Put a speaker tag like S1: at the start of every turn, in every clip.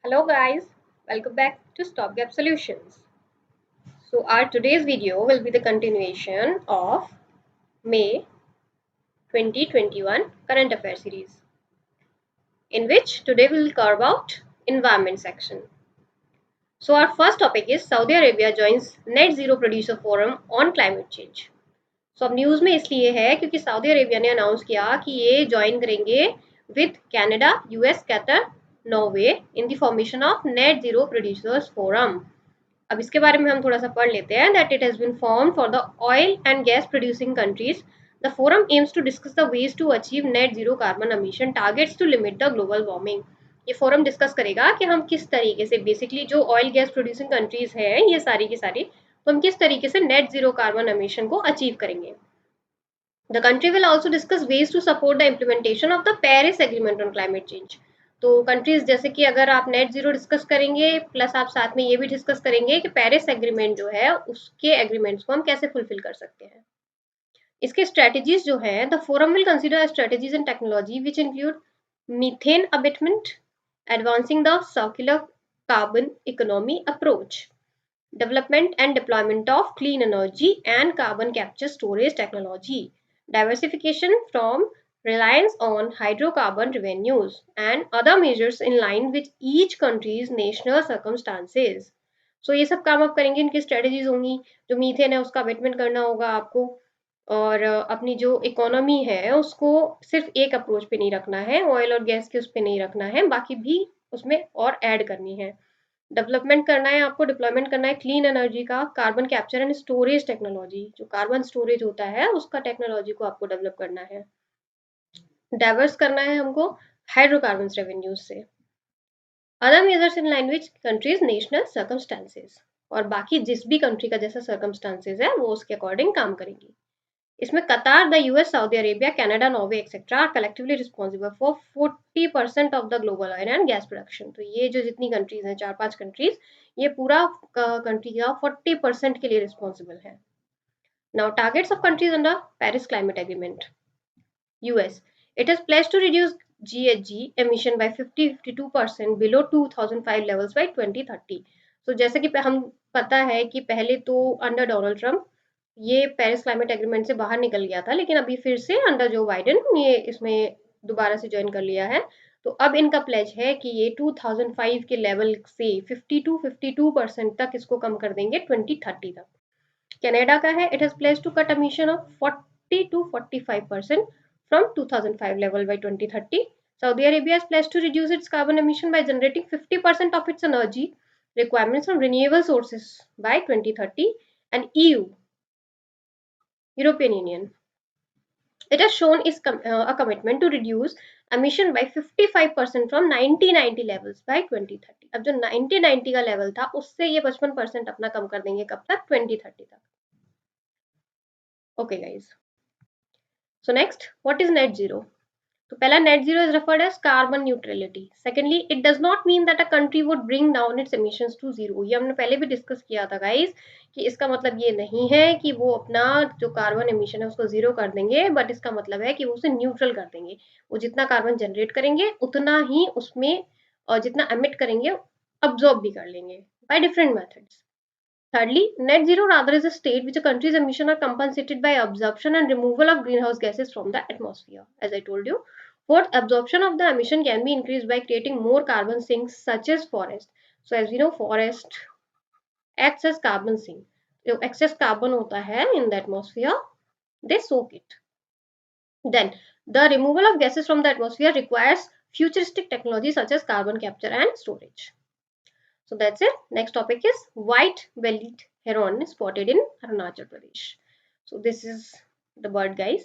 S1: Hello guys, welcome back to Stopgap Solutions. So our today's video will be the continuation of May 2021 current affair series, in which today we will carve out environment section. So our first topic is Saudi Arabia joins Net Zero Producer Forum on Climate Change. So अब news में इसलिए है क्योंकि Saudi Arabia ने announce किया कि ये join करेंगे with Canada, US, Qatar, Norway in the formation of net zero producers forum. अब इसके बारे में हम थोड़ा सा पढ़ लेते हैं that it has been form for the oil and gas producing countries. The forum aims to discuss the ways to achieve net zero carbon emission targets to limit the global warming. ये forum discuss करेगा कि हम किस तरीके से basically जो oil gas producing countries हैं ये सारी की सारी, तो हम किस तरीके से नेट जीरो कार्बन एमिशन को अचीव करेंगे। The country will also discuss ways to support the implementation of the Paris Agreement on climate change. तो कंट्रीज जैसे कि अगर आप नेट जीरो डिस्कस करेंगे प्लस आप साथ में ये भी डिस्कस करेंगे कि पेरिस एग्रीमेंट जो है उसके एग्रीमेंट्स को हम कैसे फुलफिल कर सकते हैं। इसके स्ट्रेटजीज जो है the forum will consider strategies and technology which include methane abatement, advancing the circular carbon economy approach, development and deployment of clean energy and carbon capture storage technology, diversification from reliance on hydrocarbon revenues, and other measures in line with each country's national circumstances. So ये सब काम आप करेंगे, इनकी strategies होंगी। जो methane है उसका अबेटमेंट करना होगा आपको, और अपनी जो इकोनॉमी है उसको सिर्फ एक अप्रोच पे नहीं रखना है, ऑयल और गैस के उस पे नहीं रखना है, बाकी भी उसमें और ऐड करनी है। डेवलपमेंट करना है आपको, डिप्लॉयमेंट करना है क्लीन एनर्जी का, carbon capture and storage technology, जो कार्बन स्टोरेज होता है उसका टेक्नोलॉजी को आपको डेवलप करना है। डाइवर्स करना है हमको हाइड्रोकार्बन रेवेन्यूज से। Other measures in line which countries national circumstances, और बाकी जिस भी कंट्री का जैसा सर्कमस्टांसेस है वो उसके अकॉर्डिंग काम करेंगी। इसमें Qatar, the US, Saudi Arabia, Canada, Norway etcetera are collectively responsible for 40% of the global oil and gas production. तो ये जो जितनी कंट्रीज हैं, 4-5 कंट्रीज, ये पूरा कंट्री का 40% के लिए रिस्पॉन्सिबल है। Now targets of countries under Paris climate agreement. US, it has pledged to reduce GHG emission by 52% below 2005 levels by 2030। तो जैसे कि हम पता है कि पहले तो अंडर डोनाल्ड ट्रम्प ये पेरिस क्लाइमेट एग्रीमेंट से बाहर निकल गया था, लेकिन अभी फिर से अंडर जो बाइडेन ये इसमें दोबारा से ज्वाइन कर लिया है। तो अब इनका प्लेज है कि ये 2005 के लेवल से 52% तक इसको कम कर देंगे 2030 तक। कनाडा का है, it has pledge to cut emission of 40 to 45% from 2005 level by 2030. Saudi Arabia has pledged to reduce its carbon emission by generating 50% of its energy requirements from renewable sources by 2030, and European Union, it has shown a commitment to reduce emission by 55% from 1990 levels by 2030। अब जो 1990 का level था उससे ये 55% अपना कम कर देंगे, कब तक? 2030 तक। Okay guys, so next, what is net zero? तो पहला, net zero is referred as carbon neutrality. Secondly, it does not mean that a country would bring down its emissions to zero. ये हमने पहले भी डिस्कस किया था guys कि इसका मतलब ये नहीं है कि वो अपना जो कार्बन एमिशन है उसको जीरो कर देंगे, बट इसका मतलब है कि वो उसे न्यूट्रल कर देंगे। वो जितना कार्बन जनरेट करेंगे उतना ही उसमें, और जितना एमिट करेंगे अब्जॉर्ब भी कर लेंगे by different methods. Thirdly, net zero rather is a state which a country's emissions are compensated by absorption and removal of greenhouse gases from the atmosphere. As I told you, fourth, absorption of the emission can be increased by creating more carbon sinks such as forest. So as we know, forest acts as carbon sink. जो excess carbon होता है in the atmosphere, they soak it. Then, the removal of gases from the atmosphere requires futuristic technology such as carbon capture and storage. So that's it. Next topic is white-bellied heron spotted in Arunachal Pradesh. So this is the bird, guys.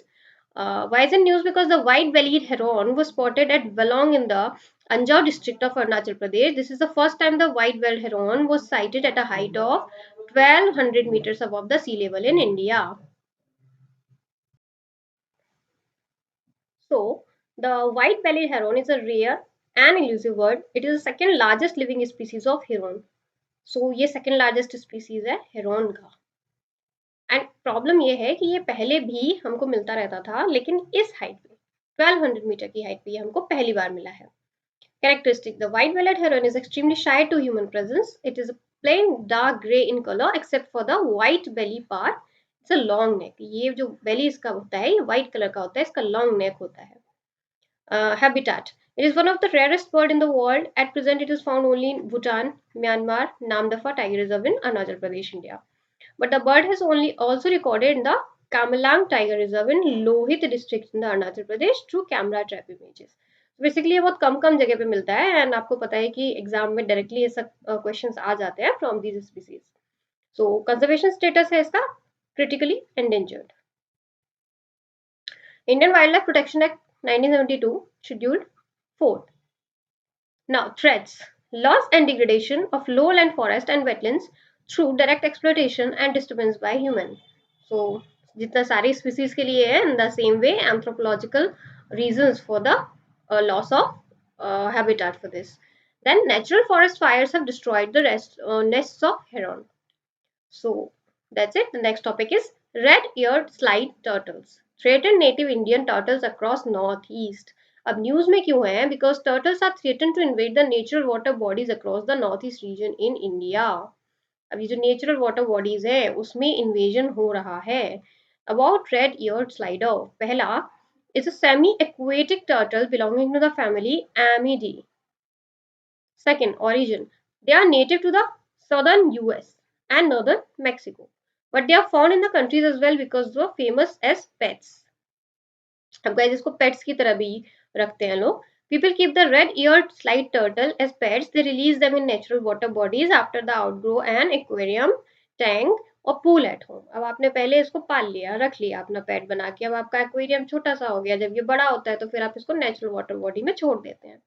S1: Why is it news? Because the white-bellied heron was spotted at Valong in the Anjaw district of Arunachal Pradesh. This is the first time the white-bellied heron was sighted at a height of 1200 meters above the sea level in India. So the white-bellied heron is a rare and elusive bird. It is the second largest living species of heron. सो ये second largest species है Heron का। And problem ये है कि ये पहले भी हमको मिलता रहता था, लेकिन इस हाइट पे 1200 मीटर की हाइट पे ये हमको पहली बार मिला है। Characteristic: the white-bellied heron is extremely shy to human presence. It is a plain dark grey in color except for the white belly part. It's a long neck. ये जो belly इसका होता है ये white color का होता है, इसका long neck होता है. Habitat: it is one of the rarest bird in the world. At present, it is found only in Bhutan, Myanmar, Namdapha Tiger Reserve in Arunachal Pradesh, India. But the bird has only also recorded in the Kamalang Tiger Reserve in Lohit district in the Arunachal Pradesh through camera trap images. Basically ये बहुत कम कम जगह पे मिलता है and आपको पता है कि एग्जाम में डायरेक्टली ये सब क्वेश्चंस आ जाते हैं from these species. So conservation status है इसका critically endangered. Indian wild life protection act 1972 scheduled 4. Now threats: loss and degradation of lowland forest and wetlands through direct exploitation and disturbance by human. So जितना सारी species के लिए है, in the same way anthropological reasons for the loss of habitat for this. Then natural forest fires have destroyed the nests of heron. So that's it. The next topic is red-eared slide turtles. Threatened native Indian turtles across northeast. अब news में क्यों है? Because turtles are threatened to invade the natural water bodies across the northeast region in India. अब ये जो natural water bodies है उसमें invasion हो रहा है. About red-eared slider. पहला, is a semi-aquatic turtle belonging to the family Amidae. Second, origin. They are native to the southern US and northern Mexico, but they are found in the countries as well because they are famous as pets. अब guys इसको pets की तरह भी रखते हैं लोग. People keep the red-eared slide turtle as pets. They release them in natural water bodies after the outgrow an aquarium, tank और pool at home. अब आपने पहले इसको पाल लिया, रख लिया अपना पेट बना के, अब आपका एक्वेरियम छोटा सा हो गया, जब ये बड़ा होता है तो फिर आप इसको नेचुरल वाटर बॉडी में छोड़ देते हैं.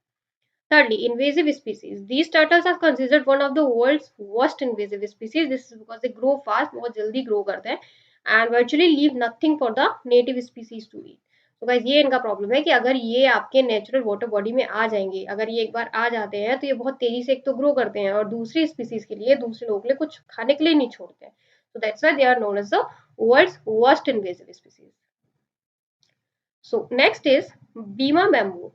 S1: Thirdly, invasive species. These turtles are considered one of the world's worst invasive species. This is because they grow fast, बहुत जल्दी grow करते हैं and virtually leave nothing for the native species to eat. तो guys ये इनका problem है कि अगर ये आपके नेचुरल वाटर बॉडी में आ जाएंगे, अगर ये एक बार आ जाते हैं तो ये बहुत तेजी से एक तो ग्रो करते हैं और दूसरी स्पीसीज के लिए, दूसरे लोगों के लिए कुछ खाने के लिए नहीं छोड़ते हैं. So that's why they are known as the world's worst invasive species. So next is Bima bamboo,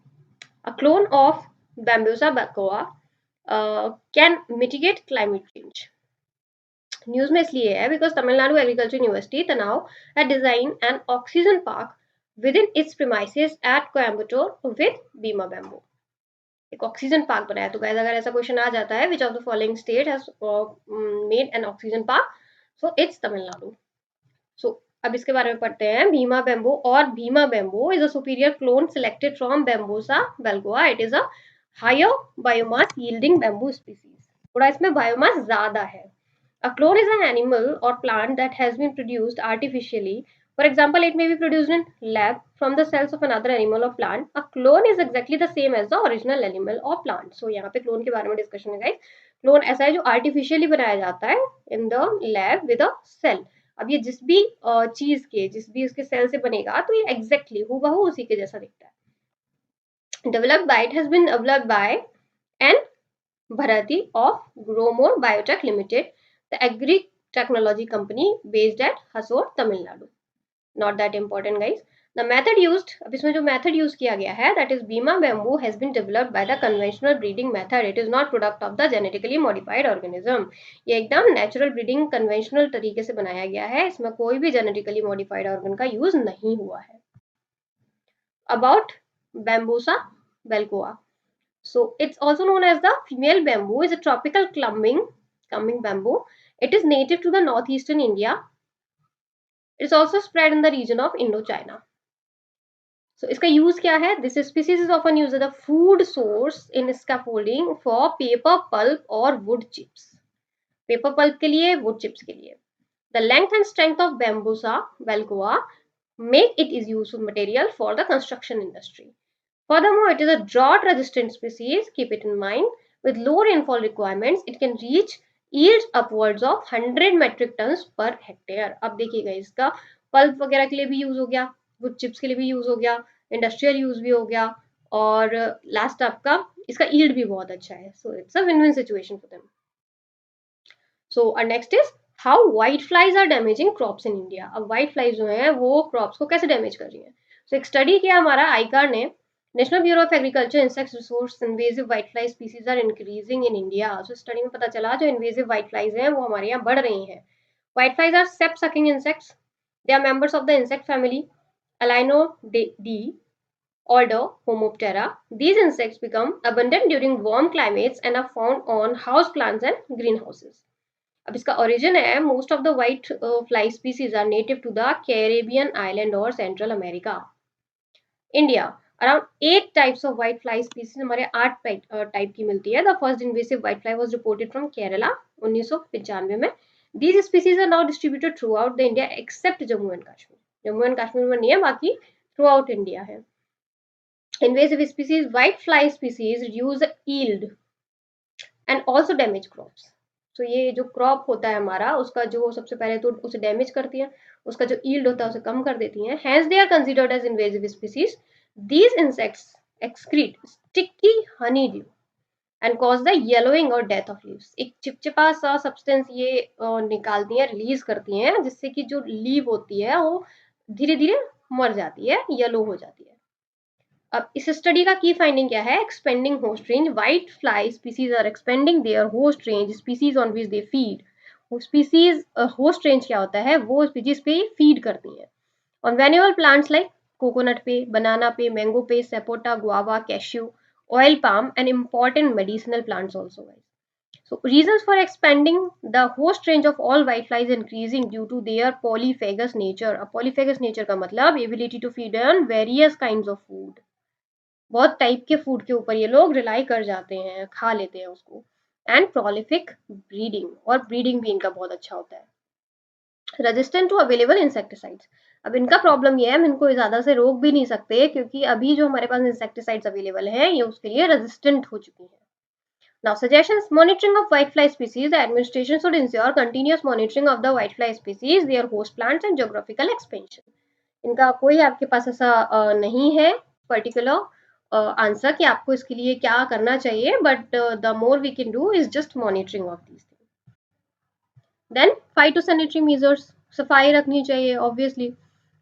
S1: a clone of Bambusa bacoa, can mitigate climate change. News में इसलिए है बिकॉज तमिलनाडु एग्रीकल्चर यूनिवर्सिटी तनाव had designed an oxygen park within its premises at Coimbatore with Bima bamboo. एक oxygen park बनाया. तो guys अगर ऐसा question आ जाता है, which of the following state has made an oxygen park, so it's Tamil Nadu. So अब इसके बारे में पढ़ते हैं. भीमा बेम्बो और Bhima bamboo is a superior clone selected from bambusa balcooa. It is a higher biomass yielding bamboo species. थोड़ा इसमें biomass ज्यादा है. A clone is an animal or plant that has been produced artificially. For example, it may be produced in lab from the cells of another animal or plant. A clone is exactly the same as the original animal or plant. So यहाँ पे clone के बारे में discussion है guys. Clone ऐसा है जो artificially बनाया जाता है in the lab with a cell. अब ये जिस भी चीज के, जिस भी उसके सेल से बनेगा तो ये exactly हूबहू उसी के जैसा दिखता है. Developed by, it has been developed by N. Bharati of Gromor Biotech Limited, the agri technology company based at Hasor, Tamil Nadu. Not that important guys. The method used, अब इसमें जो method use किया गया है, that is Bima bamboo has been developed by the conventional breeding method. It is not product of the genetically modified organism. ये एकदम natural breeding conventional तरीके से बनाया गया है. इसमें कोई भी genetically modified organ का use नहीं हुआ है. About Bambusa belcoa. So it's also known as the female bamboo. Is a tropical clumping bamboo. It is native to the northeastern India. It is also spread in the region of Indochina. So इसका use क्या है? This species is often used as a food source in scaffolding for paper pulp or wood chips. Paper pulp के लिए, wood chips के लिए. The length and strength of Bambusa belcoa make it is useful material for the construction industry. Furthermore, it is a drought-resistant species. Keep it in mind. With low rainfall requirements, it can reach yields upwards of 100 metric tons per hectare. अब देखिएगा इसका pulp वगैरह के लिए भी use हो गया, would chips के लिए भी यूज हो गया, इंडस्ट्रियल यूज भी हो गया और लास्ट आपका इसका यील्ड भी बहुत अच्छा है. So it's a win win situation for them. So next is how white flies are damaging crops in India. अब व्हाइट फ्लाइज जो हैं वो क्रॉप्स को कैसे डैमेज कर रही हैं. सो एक स्टडी किया हमारा आईकार ने. National bureau of agriculture insect resource invasive white fly species are increasing in India. So study में पता चला जो इन्वेजिव व्हाइट फ्लाइज हैं वो हमारे यहाँ बढ़ रही हैं। White flies are sap sucking insects, they are members of the insect family Alinoidae order Homoptera. These insects become abundant during warm climates and are found on house plants and greenhouses. अब इसका origin है, most of the white fly species are native to the Caribbean island or Central America. India, around 8 types of white fly species हमारे 8 type की मिलती है. The first invasive white fly was reported from Kerala 1995 में. These species are now distributed throughout the India except Jammu and Kashmir. Jammu and Kashmir में नहीं है, बाकी through out India है. Invasive species, white fly species reduce yield and also damage crops. So ये जो crop होता है हमारा, उसका जो सबसे पहले तो उसे डैमेज करती है, उसका जो yield होता है उसे कम कर देती हैं. Hence they are considered as invasive species. These insects excrete sticky honeydew and cause the yellowing or death of leaves. एक चिपचिपा सा सब्सटेंस ये निकालती हैं, रिलीज करती हैं, जिससे कि जो लीव होती है वो धीरे धीरे मर जाती है, येलो हो जाती है. अब इस स्टडी का की फाइंडिंग क्या है? Expanding host range. White fly species are expanding their host range species on which they feed. Species host range क्या होता है? वो स्पीसीज पे फीड करती हैं on vulnerable plants like coconut पे, बनाना पे, मैंगो पे, sapota, guava, cashew, oil palm, and important medicinal plants also, guys. So reasons for expanding the host range of all whiteflies increasing due to their polyphagous nature. अब polyphagous nature का मतलब ability to feed on various kinds of food. बहुत type के food के ऊपर ये लोग rely कर जाते हैं, खा लेते हैं उसको. एंड prolific breeding, और ब्रीडिंग भी इनका बहुत अच्छा होता है. Resistant to available insecticides. अब इनका प्रॉब्लम ये है, हम इनको ज़्यादा से रोक भी नहीं सकते क्योंकि अभी जो हमारे पास इंसेक्टिसाइड्स अवेलेबल हैं ये उसके लिए रेजिस्टेंट हो चुकी हैं. Now suggestions: monitoring of whitefly species. The administration should ensure continuous monitoring of the whitefly species, their host plants and geographical expansion. इनका कोई आपके पास ऐसा नहीं है पर्टिकुलर आंसर कि आपको इसके लिए क्या करना चाहिए, but the more we can do is just monitoring of these things. Then phytosanitary measures, सफाई रखनी चाहिए obviously.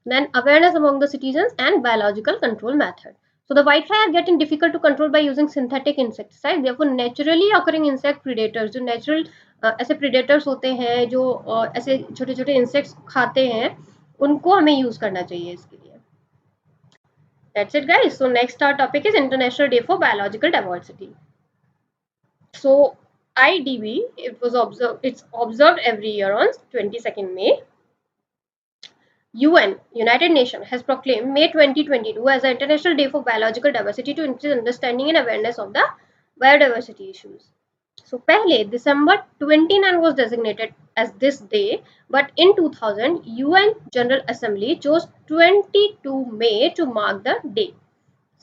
S1: Then awareness among the citizens and biological control method. So the whitefly are getting difficult to control by using synthetic insecticides. Therefore naturally occurring insect predators, जो natural ऐसे predators होते हैं जो ऐसे छोटे छोटे insects खाते हैं, उनको हमें use करना चाहिए इसके लिए. That's it guys. So next our topic is International Day for Biological Diversity. So IDB, it's observed every year on 22nd May. UN, United Nations, has proclaimed May 2022 as the International Day for Biological Diversity to increase understanding and awareness of the biodiversity issues. So पहले December 29 was designated as this day, but in 2000 UN General Assembly chose 22 May to mark the day.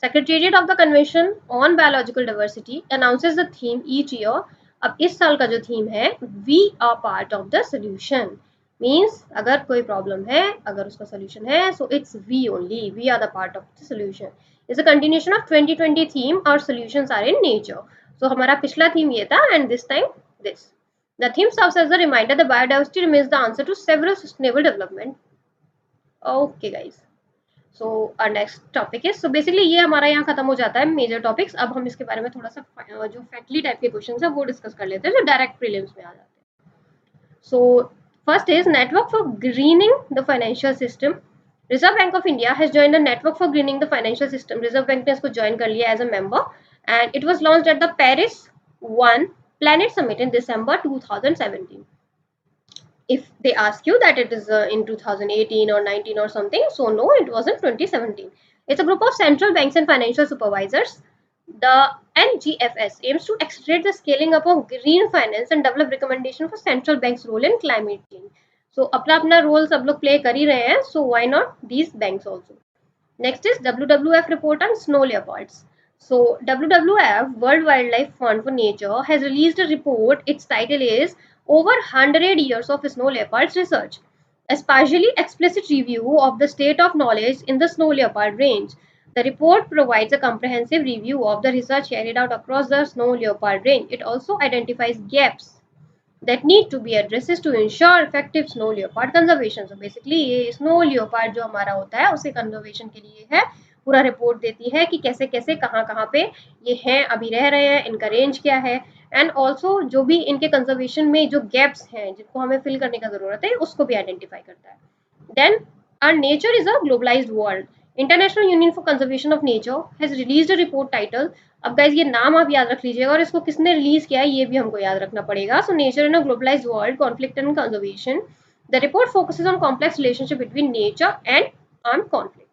S1: Secretariat of the Convention on Biological Diversity announces the theme each year. अब इस साल का जो theme है, We are part of the solution. Means अगर कोई problem है, अगर उसका सोल्यूशन है, so it's we only, we are the part of the solution. It's a continuation of 2020 theme, our solutions are in nature. So हमारा पिछला theme ये था and this time this. The theme serves as a reminder that biodiversity remains the answer to several sustainable development. Okay guys, so our next topic is, so basically ये हमारा यहाँ खत्म हो जाता है मेजर टॉपिक्स. अब हम इसके बारे में थोड़ा सा जो फैक्टली टाइप के क्वेश्चन है वो डिस्कस कर लेते हैं जो डायरेक्ट प्रीलिम्स में आ जाते हैं. So first is network for greening the financial system. Reserve Bank of India has joined the network for greening the financial system. Reserve Bank ने इसको join कर लिया as a member and it was launched at the Paris 1 Planet Summit in December 2017. If they ask you that it is in 2018 or 19 or something, so no, it was in 2017. It's a group of central banks and financial supervisors. The NGFS aims to accelerate the scaling up of green finance and develop recommendation for central banks' role in climate change. So अपना role सब लोग play कर ही रहे हैं, so why not these banks also. Next is WWF report on snow leopards. So WWF, World Wildlife Fund for Nature, has released a report. Its title is Over 100 Years of Snow Leopards Research, a partially explicit review of the state of knowledge in the snow leopard range. The report provides a comprehensive review of the research carried out across the snow leopard range. It also identifies gaps that need to be addressed to ensure effective snow leopard conservation. So basically ये snow leopard जो हमारा होता है उसे conservation के लिए है पूरा रिपोर्ट देती है कि कैसे कैसे कहाँ कहाँ पे ये हैं, अभी रह रहे हैं, इनका रेंज क्या है, एंड ऑल्सो जो भी इनके कंजर्वेशन में जो गैप्स हैं जिनको हमें फिल करने का जरूरत है उसको भी आइडेंटिफाई करता है. Then our nature is a globalized world. International Union for Conservation of Nature has released a report titled. अब गाइज ये नाम आप याद रख लीजिएगा और इसको किसने रिलीज किया है ये भी हमको याद रखना पड़ेगा. So nature in a globalised world, conflict and conservation. The report focuses on complex relationship between nature and armed conflict.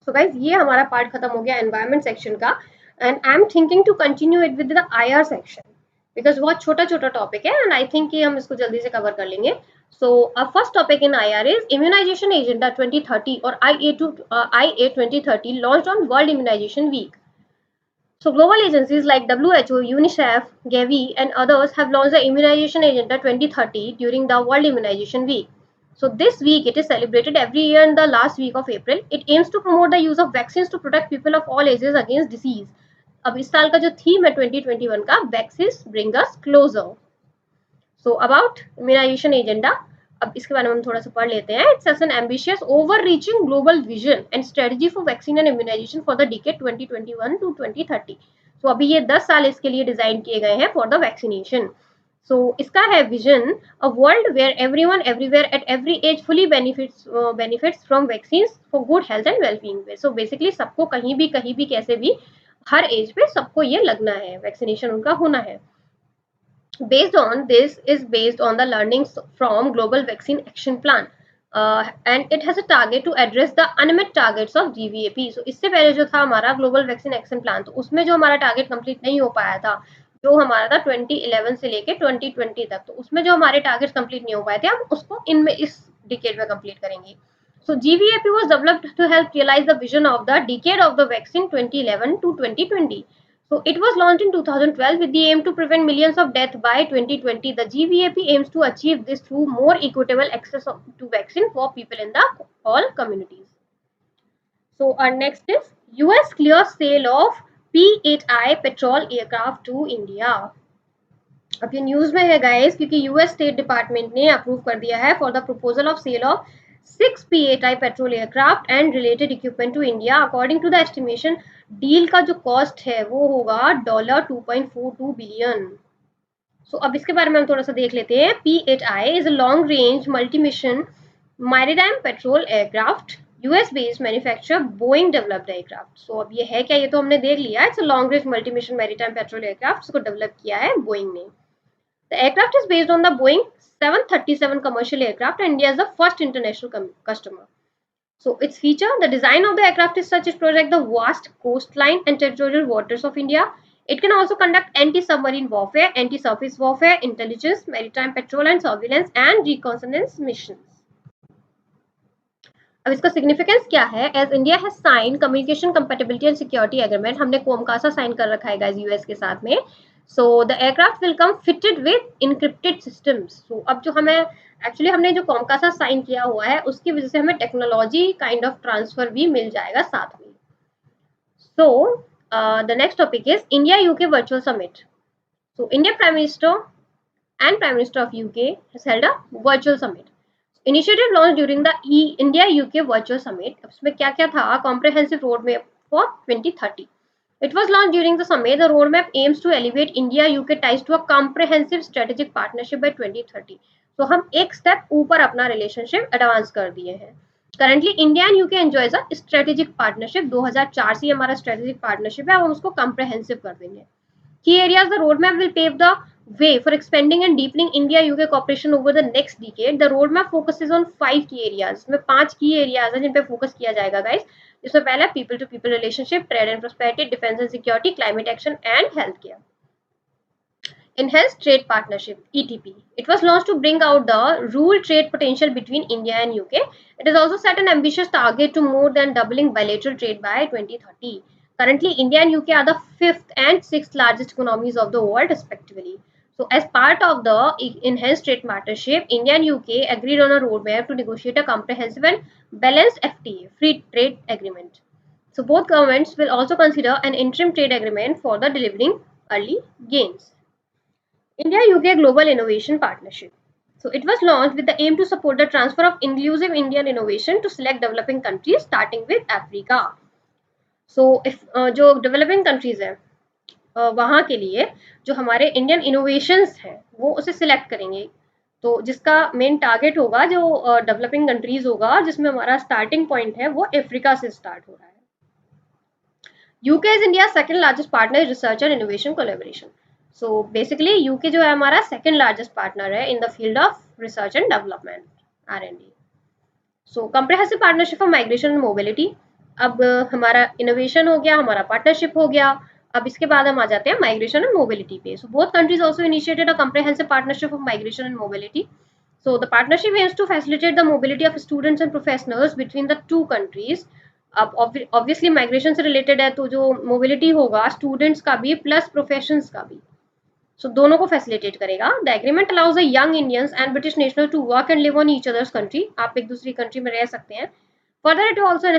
S1: So guys ये हमारा पार्ट खत्म हो गया एनवायरमेंट सेक्शन का, and I am thinking to continue it with the IR section because बहुत छोटा छोटा topic है एंड आई थिंक कि हम इसको जल्दी से कवर कर लेंगे. So our first topic in IR is Immunization Agenda 2030 or IA 2030 launched on World Immunization Week. So global agencies like WHO, UNICEF, Gavi and others have launched the Immunization Agenda 2030 during the World Immunization Week. So this week it is celebrated every year in the last week of April. It aims to promote the use of vaccines to protect people of all ages against disease. अब इस साल का जो theme है 2021 का, Vaccines Bring Us Closer. So about immunization agenda, अब इसके बारे में हम थोड़ा सा पढ़ लेते हैं. It's such an ambitious, overreaching global vision and strategy for vaccine and immunization for the decade 2021 to 2030. So अभी ये 10 साल इसके लिए डिजाइन किए गए हैं for the vaccination. So इसका है vision, a world where everyone, everywhere, at every age fully benefits from vaccines for good health and well-being. So basically सबको कहीं भी कैसे भी हर एज पे सबको ये लगना है, वैक्सीनेशन उनका होना है. Based on this is based on the learnings from Global Vaccine Action Plan, and it has a target to address the unmet targets of GVAP. So इससे पहले जो था हमारा Global Vaccine Action Plan, तो उसमें जो हमारा टारगेट कंप्लीट नहीं हो पाया था, जो हमारा था 2011 से लेके 2020 तक, तो उसमें जो हमारे टारगेट कंप्लीट नहीं हो पाए थे, हम उसको इनमें इस डिकेड में कंप्लीट करेंगे. So GVAP was developed to help realize the vision of the decade of the vaccine 2011 to 2020. So it was launched in 2012 with the aim to prevent millions of deaths by 2020. The GVAP aims to achieve this through more equitable access to vaccine for people in the all communities. So our next is US clears sale of P-8I petrol aircraft to India. अब ये news में है guys क्योंकि US state department ने approve कर दिया है for the proposal of sale of 6 P-8I patrol aircraft and related equipment to India. According to the estimation, deal का जो कॉस्ट है वो होगा $2.42 बिलियन. सो अब इसके बारे में हम थोड़ा सा देख लेते हैं. P-8I is a long range multi mission maritime patrol aircraft, US based manufacture, Boeing developed aircraft. So अब ये है क्या, ये तो हमने देख लिया. It's a long range multi mission maritime patrol aircraft, इसको डेवलप किया है बोइंग ने. The aircraft is based on the Boeing 737 commercial aircraft and India is the first international customer. So its feature, the design of the aircraft is such as protect the vast coastline and territorial waters of India. It can also conduct anti-submarine warfare, anti-surface warfare, intelligence, maritime patrol and surveillance and reconnaissance missions. अब इसका significance क्या है? As India has sign communication compatibility and security agreement, हमने COMCASA sign कर रखा है guys US के साथ में. So the aircraft will come fitted with encrypted systems. So अब जो हमें एक्चुअली हमने जो कोमकासा साइन किया हुआ है उसकी वजह से हमें टेक्नोलॉजी काइंड ऑफ ट्रांसफर भी मिल जाएगा साथ में. So the next topic is India UK virtual summit. So India prime minister and Prime Minister of UK has held a virtual summit. Initiative launched during the India-UK Virtual Summit. उसमें क्या क्या था? Comprehensive Roadmap for 2030. It was launched during the summit. The roadmap aims to elevate India-UK ties to a comprehensive strategic partnership by 2030. तो हम एक step ऊपर अपना relationship advance कर दिए हैं. Currently, India and UK enjoys a strategic partnership. 2004 से हमारा strategic partnership है, हम उसको comprehensive कर देंगे. Key areas, the roadmap will pave the way for expanding and deepening India-UK cooperation over the next decade. The roadmap focuses on 5 key areas. इसमें 5 key areas हैं जिन पे फोकस किया जाएगा गाइस. इसमें पहला people to people relationship, trade and prosperity, defense and security, climate action and healthcare. Enhanced trade partnership (ETP). It was launched to bring out the rural trade potential between India and UK. It has also set an ambitious target to more than doubling bilateral trade by 2030. Currently, India and UK are the 5th and 6th largest economies of the world, respectively. So, as part of the enhanced trade partnership, India and UK agreed on a roadmap to negotiate a comprehensive and balanced FTA, free trade agreement. So, both governments will also consider an interim trade agreement for the delivering early gains. India-UK Global Innovation Partnership. So it was launched with the aim to support the transfer of inclusive Indian innovation to select developing countries, starting with Africa. So if जो developing countries है वहाँ के लिए जो हमारे Indian innovations हैं वो उसे सिलेक्ट करेंगे, तो जिसका मेन टारगेट होगा जो डेवलपिंग कंट्रीज होगा, जिसमें हमारा स्टार्टिंग पॉइंट है वो अफ्रीका से स्टार्ट हो रहा है। UK is India second largest partner research and innovation collaboration. So basically UK जो है हमारा सेकंड लार्जेस्ट पार्टनर है in the field of research and development R&D। So comprehensive partnership for migration and mobility. अब हमारा innovation हो गया, हमारा partnership हो गया, अब इसके बाद हम आ जाते हैं माइग्रेशन एंड मोबिलिटी पे। So both countries also initiated a comprehensive partnership of migration and mobility. So the partnership aims to facilitate the mobility of students and professionals between the two countries. अब obviously migration से related है, तो जो mobility होगा students का भी plus professions का भी, so दोनों को facilitate करेगा। The agreement allows the young Indians and British nationals to work and live on each other's country. आप एक दूसरी country में रह सकते हैं। Further, it will also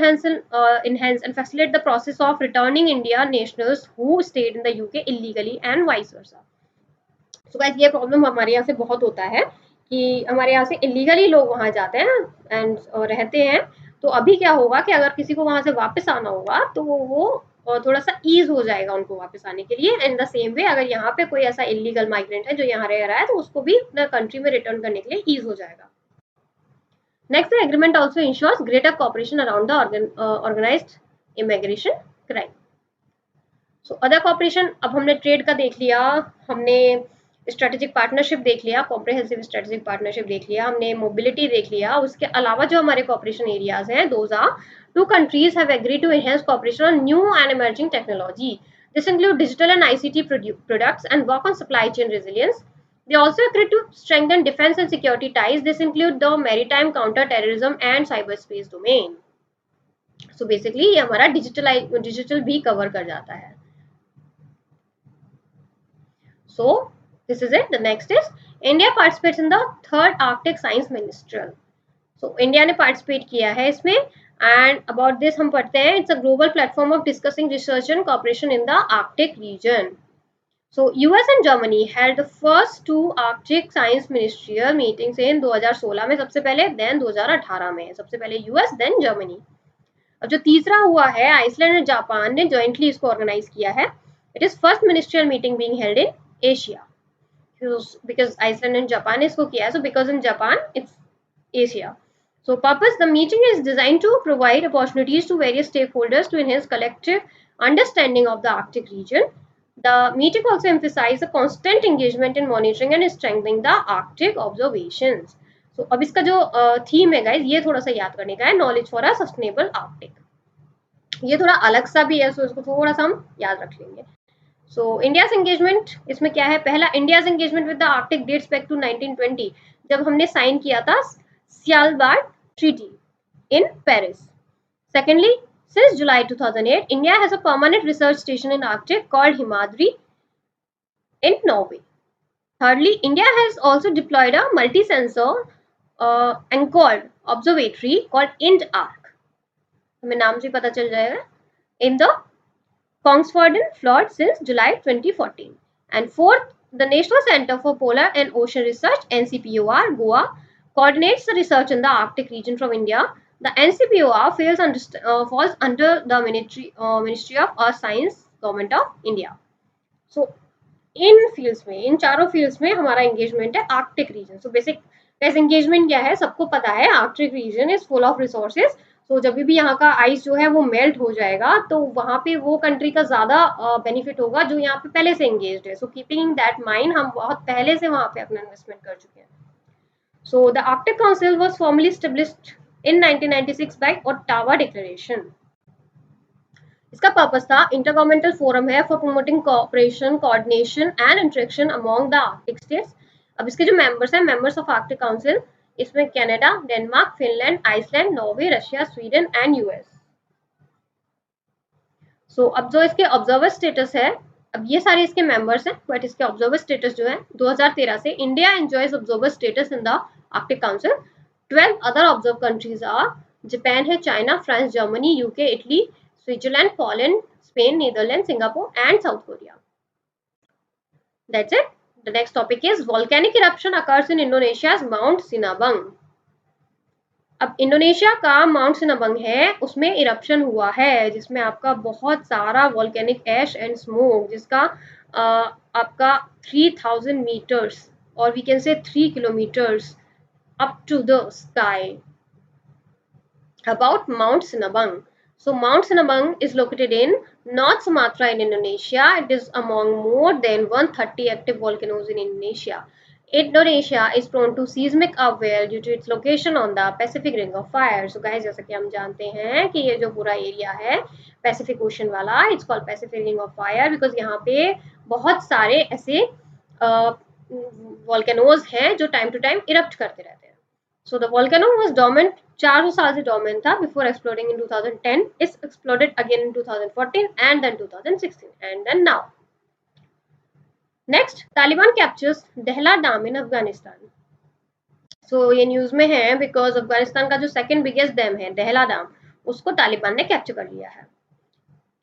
S1: enhance and facilitate the process of returning Indian nationals who stayed in the UK illegally and vice versa. So guys, ये problem हमारे यहाँ से बहुत होता है कि हमारे यहाँ से इलीगली लोग वहाँ जाते हैं एंड रहते हैं, तो अभी क्या होगा कि अगर किसी को वहाँ से वापस आना होगा तो वो थोड़ा सा ईज हो जाएगा उनको वापस आने के लिए। एंड द सेम वे अगर यहाँ पे कोई ऐसा इलीगल माइग्रेंट है जो यहाँ रह रहा है तो उसको भी अपना कंट्री में रिटर्न करने के लिए ईज हो जाएगा। Next, the agreement also ensures greater cooperation around the organised immigration crime. So other cooperation, अब हमने ट्रेड का देख लिया, हमने स्ट्रेटेजिक पार्टनरशिप देख लिया, कॉम्प्रिहेंसिव स्ट्रेटेजिक पार्टनरशिप देख लिया, हमने मोबिलिटी देख लिया। उसके अलावा जो हमारे कॉपरेशन एरियाज हैं, those are two countries have agreed to enhance cooperation on new and emerging technology. This include digital and ICT products and work on supply chain resilience. They also agreed to strengthen defense and security ties. This include the maritime, counter-terrorism and cyberspace domain. So basically ये हमारा digital भी cover कर जाता है। So this is it. The next is India participates in the third Arctic Science Ministerial. So India ने participate किया है इसमें, and about this हम पढ़ते हैं, it's a global platform of discussing research and cooperation in the Arctic region. So US and Germany held the first two Arctic Science Ministerial meetings in 2016 में सबसे पहले, then 2018 में, सबसे पहले US then Germany। अब जो तीसरा हुआ है, आइसलैंड और जापान ने जॉइंटली इसको ऑर्गेनाइज किया है। It is first ministerial meeting being held in Asia, because Iceland and Japan इसको किया है, so because in Japan it's Asia. So purpose, the meeting is designed to provide opportunities to various stakeholders to enhance collective understanding of the Arctic region. The meeting also emphasized the constant engagement in monitoring and strengthening the Arctic observations. So अब इसका जो theme है guys, ये थोड़ा सा याद करने का है, knowledge for a sustainable Arctic. ये थोड़ा अलग सा भी है, सो इसको थोड़ा सा हम याद रख लेंगे। सो इंडियाज एंगेजमेंट, इसमें क्या है, पहला India's engagement with the Arctic dates back to 1920, जब हमने साइन किया था Svalbard treaty in Paris. Secondly, since July 2008, India has a permanent research station in Arctic called Himadri in Norway. Thirdly, India has also deployed a multi-sensor anchored observatory called IND-ARC, हमें नाम से पता चल जाएगा, in the Kongsfjorden Fjord since July 2014. And fourth, the National Center for Polar and Ocean Research, NCPOR, Goa, coordinates the research in the Arctic region from India. The NCPOR falls under the Ministry of Earth Science, Government of India. So in fields में, इन चारों fields में हमारा engagement है Arctic region. So basic engagement क्या है, सबको पता है, Arctic region is full of resources. तो जब भी यहाँ का आइस जो है वो मेल्ट हो जाएगा तो वहाँ पे वो कंट्री का ज़्यादा बेनिफिट होगा जो यहाँ पे पहले से एंगेज्ड है। सो कीपिंग दैट माइंड, हम बहुत पहले से वहाँ पे अपना इन्वेस्टमेंट कर चुके हैं। So the Arctic Council was formally established in 1996 by Ottawa declaration. इसका पर्पस था, इंटरगवर्नमेंटल फोरम है for promoting cooperation, coordination and interaction among the Arctic states. अब इसके जो मेंबर्स हैं, मेंबर्स ऑफ आर्कटिक काउंसिल, इसमें Canada, Denmark, Finland, Iceland, Norway, Russia, Sweden and US. So अब जो इसके ऑब्जर्वर स्टेटस है, अब ये सारे इसके मेंबर्स हैं, बट इसके ऑब्जर्वर स्टेटस जो है 2013 से India enjoys observer status in the Arctic Council. 12 other observe countries are Japan है, China, France, Germany, UK, Italy, Switzerland, Poland, Spain, Netherlands, Singapore, and South Korea. That's it. The next topic is volcanic eruption occurs in Indonesia's Mount Sinabung. अब Indonesia का mount Sinabung है, उसमें eruption हुआ है जिसमें आपका बहुत सारा वॉल्केनिक एश एंड स्मोक, जिसका आपका 3000 मीटर्स और we can say 3 kilometres up to the sky. About Mount Sinabung. So Mount Sinabung is located in North Sumatra in Indonesia. It is among more than 130 active volcanoes in Indonesia. Indonesia is prone to seismic upheaval due to its location on the Pacific Ring of Fire. So guys, जैसा कि हम जानते हैं कि ये जो पूरा area है पैसिफिक ओशन वाला, it's called Pacific ring of fire because यहाँ पे बहुत सारे ऐसे वॉल्केनोज हैं जो टाइम टू टाइम इरप्ट करते रहते हैं. So the volcano was dormant, 400 साल से dormant था before exploding in 2010. It exploded again in 2014 and then 2016 and then now. Next, Taliban captures Dahla Dam in Afghanistan. So ये news में है because Afghanistan का जो सेकंड बिगेस्ट डैम है दहला डैम, उसको तालिबान ने कैप्चर कर लिया है.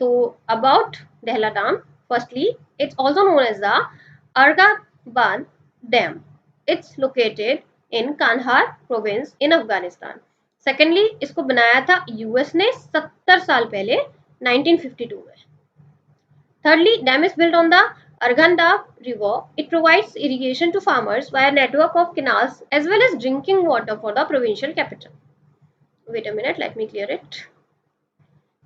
S1: तो about Dahla dam, firstly it's also known as the अर्गाबाद dam. It's located in Kandahar province in Afghanistan. Secondly, इसको बनाया था यूएस ने 70 साल पहले 1952 में. Thirdly, dam is built on the Arganda River. It provides irrigation to farmers via a network of canals as well as drinking water for the provincial capital. Wait a minute, let me clear it.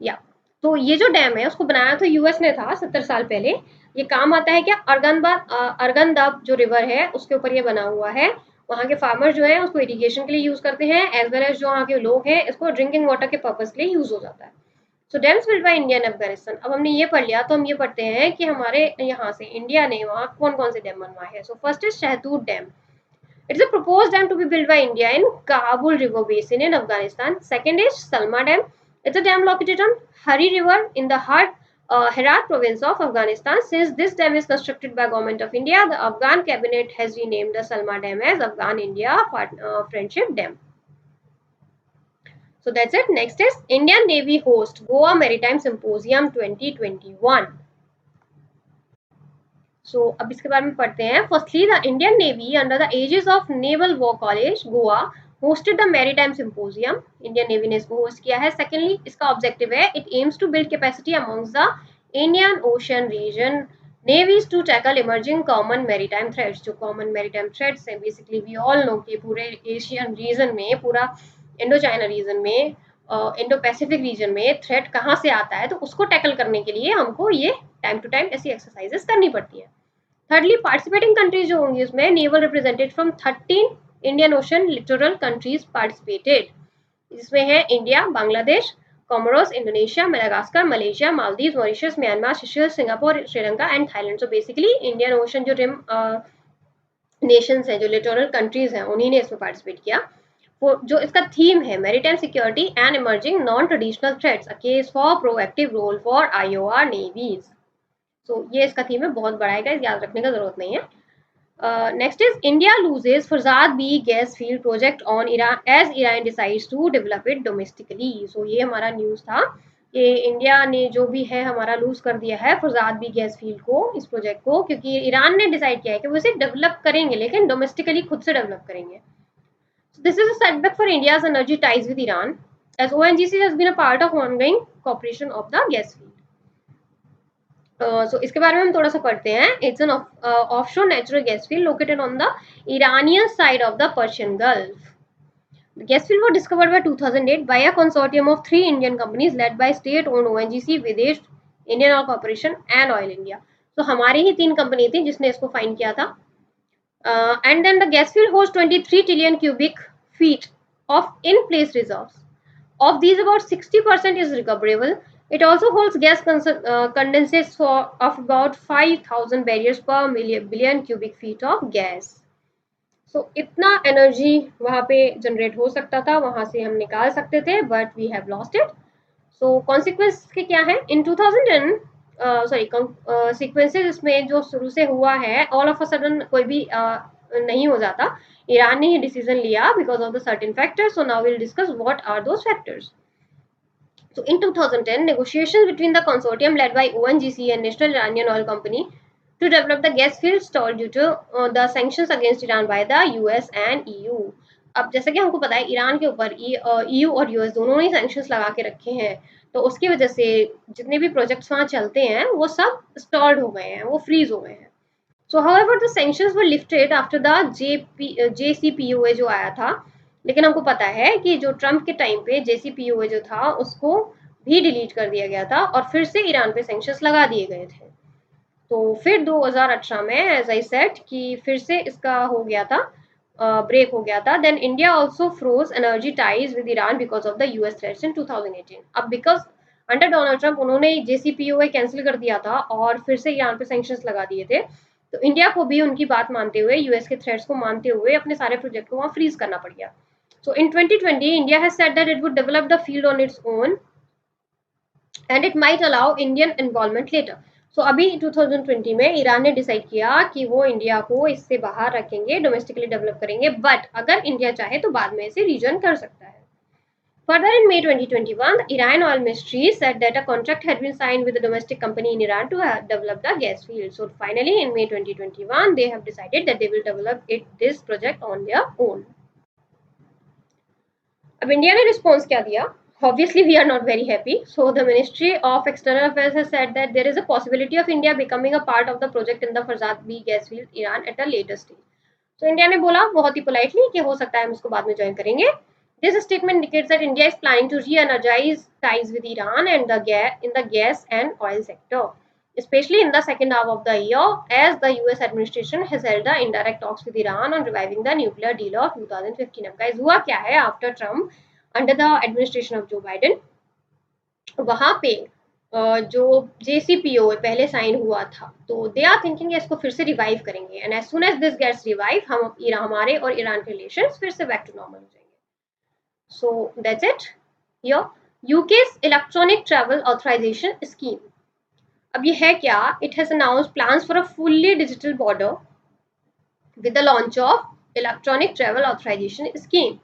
S1: Yeah. तो ये जो dam है उसको बनाया तो US ने था 70 साल पहले. ये काम आता है क्या, अर्गंदाब जो रिवर है उसके ऊपर ये बना हुआ है. वहाँ के फार्मर जो है उसको इरिगेशन के लिए यूज करते हैं एज वेल एज जो वहाँ के लोग हैं इसको ड्रिंकिंग वाटर के पर्पज के लिए यूज हो जाता है. So dams built by India and Afghanistan. अब हमने ये पढ़ लिया तो हम ये पढ़ते हैं कि हमारे यहाँ से इंडिया ने वहाँ कौन कौन से डैम बनवाए हैं. सो फर्स्ट इज शहतूत dam. It is a proposed dam to be built by India in Kabul River Basin in Afghanistan. Second is Salma Dam. It's a dam located on Hari River in the Herat province of Afghanistan. Since this dam is constructed by Government of India, the Afghan cabinet has renamed the Salma Dam as Afghan-India Friendship Dam. So that's it. Next is Indian Navy host Goa Maritime Symposium 2021. So अब इसके बारे में पढ़ते हैं. Firstly, the Indian Navy under the aegis of Naval War College Goa hosted the Maritime Symposium. Indian Navy ने इसको host किया है. Secondly, इसका ऑब्जेक्टिव है it aims to build capacity amongst the Indian Ocean region navies to tackle emerging common maritime threats. जो common maritime threats हैं basically we all know कि पूरे एशियन रीजन में, पूरा इंडो चाइना रीजन में, Indo Pacific region में threat कहाँ से आता है, तो उसको टैकल करने के लिए हमको ये टाइम टू टाइम ऐसी एक्सरसाइजेस करनी पड़ती है. थर्डली, पार्टिसिपेटिंग कंट्रीज जो होंगी उसमें naval represented from 13 Indian ocean littoral countries participated, जिसमें है India, Bangladesh, Comoros, Indonesia, Madagascar, Malaysia, Maldives, Mauritius, Myanmar, Seychelles, Singapore, Sri Lanka and Thailand. So basically Indian ocean जो रिम नेशंस हैं, जो लिटोरल कंट्रीज हैं, उन्हीं ने इसमें पार्टिसिपेट किया. जो इसका थीम है maritime security and emerging non traditional threats, a case for proactive role for IOR navies. So ये इसका थीम है, बहुत बड़ा है, याद रखने का जरूरत नहीं है. Next is India loses Farzad B gas field project on Iran as Iran decides to develop it domestically. So ये हमारा न्यूज था कि इंडिया ने जो भी है हमारा लूज कर दिया है फरजाद बी गैस फील्ड को, इस प्रोजेक्ट को, क्योंकि ईरान ने डिसाइड किया है कि वो इसे डेवलप करेंगे लेकिन डोमेस्टिकली खुद से डेवलप करेंगे. So this is a setback for India's energy ties with Iran, as ONGC has been a part of ongoing cooperation of the gas field. So इसके बारे में हम थोड़ा सा पढ़ते हैं. It's an offshore natural gas field located on the Iranian side of the Persian Gulf. The gas field was discovered by 2008 by a consortium of 3 Indian companies led by state-owned ONGC, Videsh, Indian Oil Corporation and Oil India. So हमारी ही 3 company थी जिसने इसको find किया था. And then the gas field hosts 23 trillion cubic feet of in-place reserves. Of these, about 60% is recoverable. It also holds gas condensates of about 5,000 barrels per billion cubic feet of gas. So इतना energy वहाँ पे generate हो सकता था, वहाँ से हम निकाल सकते थे, but we have lost it. So consequence के क्या है? In 2010 सीक्वेंसेस इसमें जो शुरू से हुआ है, ऑल ऑफ अ सडन कोई भी नहीं हो जाता. ईरान ने ही डिसीजन लिया because of the certain factors. So now will discuss what are those factors. So in 2010, negotiations between the consortium led by ONGC and National Iranian Oil Company to develop the gas field stalled due to the sanctions against Iran by the US and EU. अब जैसा कि हमको पता है Iran के ऊपर EU और US दोनों ने सैंक्शंस लगा के रखे हैं, तो उसकी वजह से जितने भी प्रोजेक्ट्स वहाँ चलते हैं वो सब स्टॉल्ड हो गए हैं, वो फ्रीज हो गए हैं. So however the sanctions were lifted after the JCPOA जो आया था, लेकिन हमको पता है कि जो ट्रम्प के टाइम पे JCPOA जो था उसको भी डिलीट कर दिया गया था और फिर से ईरान पे सैंक्शंस लगा दिए गए थे. तो फिर 2018 में एज आई सेड कि फिर से इसका हो गया था, ब्रेक हो गया था. Then India also froze energy ties with Iran because of the US threats in 2018. अब बिकॉज अंडर डोनाल्ड ट्रम्प उन्होंने JCPOA कैंसिल कर दिया था और फिर से ईरान पे सैंक्शंस लगा दिए थे, तो इंडिया को भी उनकी बात मानते हुए, यूएस के थ्रेट्स को मानते हुए अपने सारे प्रोजेक्ट को वहाँ फ्रीज करना पड़ गया. So in 2020 India has said that it would develop the field on its own and it might allow Indian involvement later. So अभी 2020 में ईरान ने डिसाइड किया कि वो इंडिया को इससे बाहर रखेंगे, डोमेस्टिकली डेवलप करेंगे, बट अगर इंडिया चाहे तो बाद में इसे रीजन कर सकता है. Further, in May 2021, the Iran Oil Ministry said that a contract had been signed with a domestic company in Iran to develop the gas field. So finally, in May 2021, they have decided that they will develop this project on their own. अब India ने response क्या दिया? Obviously, we are not very happy. So the Ministry of External Affairs has said that there is a possibility of India becoming a part of the project in the Farzad B gas field, Iran, at a later stage. So India ने बोला बहुत ही politely कि हो सकता है हम इसको बाद में ज्वाइन करेंगे. This statement indicates that India is planning to re-energize ties with Iran and in the gas and oil sector, especially in the second half of the year, as the US administration has held the indirect talks with Iran on reviving the nuclear deal of 2015. अब guys हुआ क्या है after Trump, under the administration of Joe Biden, वहाँ पे जो JCPOA पहले sign हुआ था, तो दे आर थिंकिंग इसको फिर से रिवाइव करेंगे, and as soon as this gets revive हम हमारे और ईरान के रिलेशंस फिर से बैक टू नॉर्मल हो जाएंगे. So that's it. Here, UK's Electronic Travel Authorization Scheme. अब ये है क्या? It has announced plans for a fully digital border with the launch of Electronic Travel Authorization Scheme.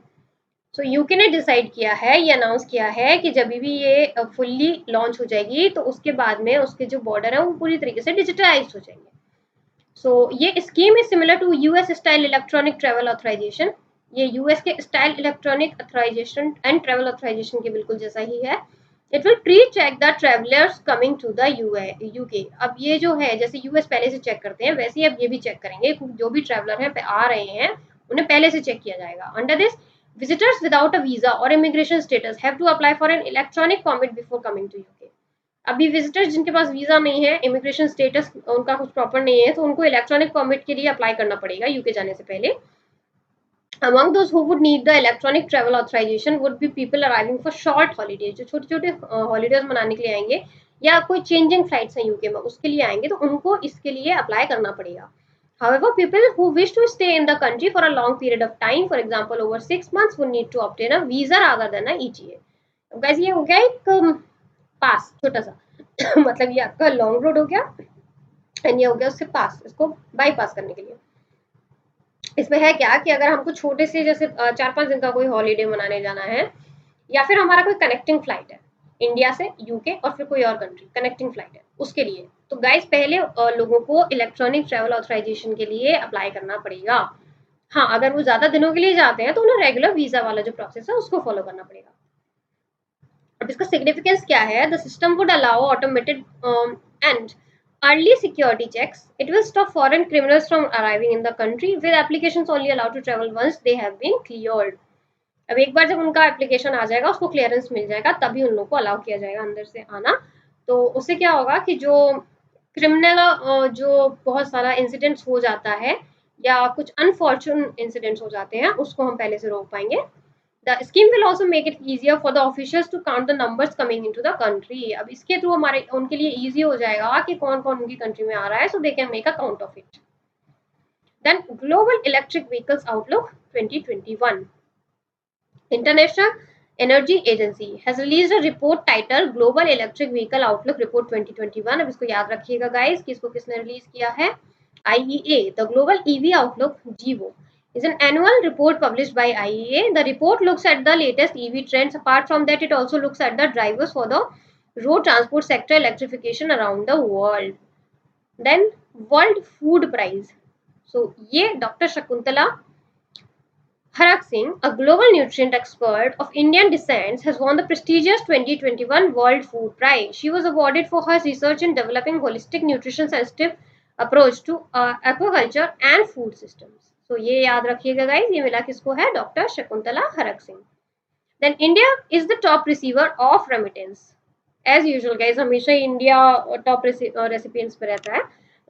S1: So UK ने decide किया है, ये अनाउंस किया है कि जब भी ये फुल्ली लॉन्च हो जाएगी तो उसके बाद में उसके जो बॉर्डर है वो पूरी तरीके से डिजिटलाइज हो जाएंगे. सो ये scheme is similar to US style electronic travel authorisation. ये यूएस के style electronic authorisation and travel authorisation के बिल्कुल जैसा ही है. It will pre check the travellers coming to the UK. अब ये जो है जैसे यूएस पहले से चेक करते हैं वैसे ही अब ये भी चेक करेंगे, जो भी ट्रैवलर हैं आ रहे हैं उन्हें पहले से चेक किया जाएगा. Under this visitors without a visa और immigration status have to apply for an electronic permit before coming to UK. अभी विजिटर्स जिनके पास वीजा नहीं है, इमिग्रेशन स्टेटस उनका कुछ प्रॉपर नहीं है, तो उनको इलेक्ट्रॉनिक परमिट के लिए अप्लाई करना पड़ेगा यूके जाने से पहले. Among those who would need the electronic travel authorization would be people arriving for short holidays, जो छोटे छोटे हॉलीडेज मनाने के लिए आएंगे या कोई चेंजिंग फ्लाइट्स हैं यूके में उसके लिए आएंगे, तो उनको इसके लिए अप्लाई करना पड़ेगा. However, people who wish to stay in the country for a long period of time, for example over 6 months, would need to obtain a visa rather than a ETA. तो guys ये हो गया एक पास छोटा सा मतलब ये आपका लॉन्ग रोड हो गया एंड ये हो गया उससे पास, इसको बाईपास करने के लिए. इसमें है क्या कि अगर हमको छोटे से जैसे 4-5 दिन का कोई हॉलीडे मनाने जाना है या फिर हमारा कोई कनेक्टिंग फ्लाइट है इंडिया से यूके और फिर कोई और कंट्री कनेक्टिंग फ्लाइट है उसके लिए, तो गाइस पहले लोगों को इलेक्ट्रॉनिक ट्रैवल ऑथराइजेशन के लिए अप्लाई करना पड़ेगा. हाँ, अगर वो ज्यादा दिनों के लिए जाते हैं तो उन्हें रेगुलर वीजा वाला जो प्रोसेस है उसको फॉलो करना पड़ेगा. अब इसका सिग्निफिकेंस क्या है? The system would allow automated and early security checks. It will stop foreign criminals from arriving in the country with applications only allowed to travel once they have been cleared. अब एक बार जब उनका application आ जाएगा, उसको clearance मिल जाएगा, तभी उन लोगों को अलाउ किया जाएगा अंदर से आना. तो उससे क्या होगा कि जो क्रिमिनल जो बहुत सारा इंसिडेंट्स हो जाता है या कुछ अनफॉर्चुनेट इंसिडेंट्स हो जाते हैं उसको हम पहले से रोक पाएंगे. The scheme will also make it easier for the officials to count the numbers coming into the country. अब इसके थ्रू हमारे उनके लिए easy हो जाएगा कि कौन कौन उनकी कंट्री में आ रहा है, so they can make a count of it. Then Global Electric Vehicles Outlook 2021. International Energy Agency has released a report titled Global Electric Vehicle Outlook Report 2021. अब इसको याद रखिएगा guys कि इसको किसने रिलीज किया है? IEA. The Global EV Outlook GEVO is an annual report published by IEA. The report looks at the latest EV trends. Apart from that, it also looks at the drivers for the road transport sector electrification around the world. Then world food prize, so ये doctor Shakuntala Harak Singh, a global nutrient expert of Indian descent, has won the prestigious 2021 World Food Prize. She was awarded for her research in developing holistic nutrition sensitive approach to aquaculture and food systems. So ये याद रखिएगा guys, ये मिला किसको है? Doctor Shakuntala Harak Singh. Then India is the top receiver of remittance. As usual guys, हमेशा India top recipients पे रहता है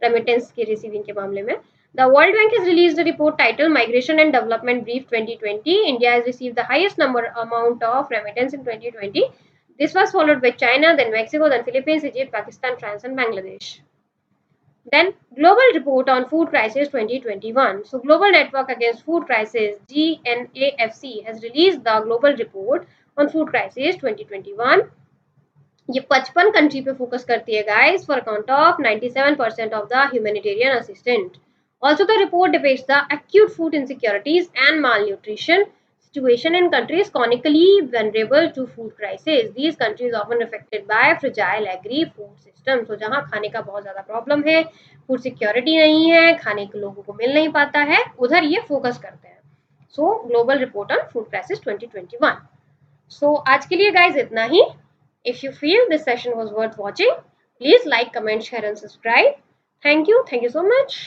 S1: रेमिटेंस की रिसीविंग के मामले में. The World Bank has released a report titled Migration and Development Brief 2020. India has received the highest amount of remittance in 2020. This was followed by China, then Mexico, then Philippines, Egypt, Pakistan, France, and Bangladesh. Then Global Report on Food Crisis 2021. So Global Network Against Food Crisis, GNAFC, has released the Global Report on Food Crisis 2021. ये 55 country पे focus करती है guys for account of 97% of the humanitarian assistant. Also, the report depicts the acute food insecurities and malnutrition situation in countries chronically vulnerable to food crisis. These countries often affected by fragile agri-food systems. So, जहाँ खाने का बहुत ज़्यादा problem है, food security नहीं है, खाने को लोगों को मिल नहीं पाता है, उधर ये फोकस करते हैं. सो global report on food crisis 2021. सो आज के लिए गाइज इतना ही. If you feel this session was worth watching, please like, comment, share and subscribe. Thank you so much.